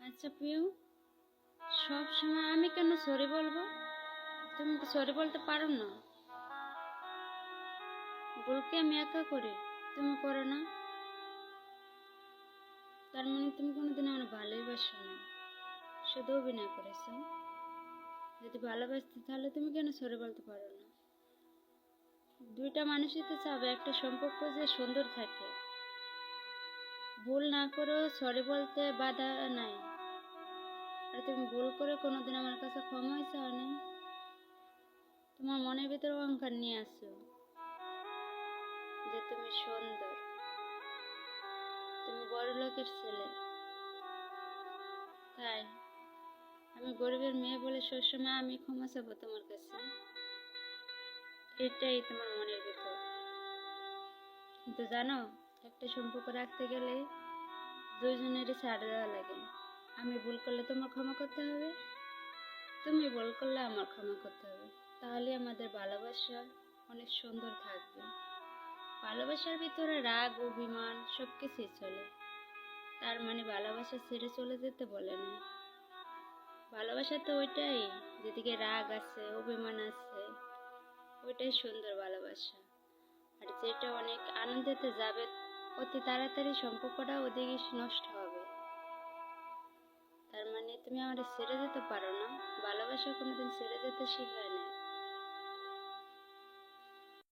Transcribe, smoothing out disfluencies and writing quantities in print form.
আচ্ছা পিউ, সব সময় আমি কেন সরি বলবো? তুমি তো সরি বলতে পারো না। ভুল কি আমি একা করি, তুমি করো না? তার মানে তুমি কোনোদিন আমার ভালোবাসো না, শুধু অভিনয় করেছো। যদি ভালোবাসতে তাহলে তুমি কেন সরি বলতে পারো না? দুইটা মানুষই তো চাবে একটা সম্পর্ক যে সুন্দর থাকে। ভুল না করেও সরি বলতে বাধা নাই। আর তুমি ভুল করে কোনোদিন আমার কাছে ক্ষমাই চাও না। তোমার মনের ভিতরে অহংকার নিয়ে আসো যে তুমি সুন্দর, তুমি বড় লোকের ছেলে। তাই আমি গরিবের মেয়ে বলে সবসময় আমি ক্ষমা চাবো তোমার কাছে? এটাই তোমার মনের ভিতর। কিন্তু জানো, একটা সম্পর্ক রাখতে গেলে দুইজনেরই ছাড় দেওয়া লাগে। আমি ভুল করলে তোমার ক্ষমা করতে হবে, তুমি ভুল করলে আমার ক্ষমা করতে হবে। তাহলে আমাদের ভালোবাসা অনেক সুন্দর থাকবে। ভালোবাসার ভিতরে রাগ অভিমান সবকিছুই চলে। তার মানে ভালোবাসা ছেড়ে চলে যেতে বলে না। ভালোবাসা তো ওইটাই, যেদিকে রাগ আছে অভিমান আছে, ওইটাই সুন্দর ভালোবাসা। আর যেটা অনেক আনন্দেতে যাবে, অতি তাড়াতাড়ি সম্পর্কটা ওদিকে নষ্ট হবে। তার মানে তুমি আমাদের ছেড়ে যেতে পারো না। ভালোবাসা কোনোদিন ছেড়ে যেতে শেখায় না।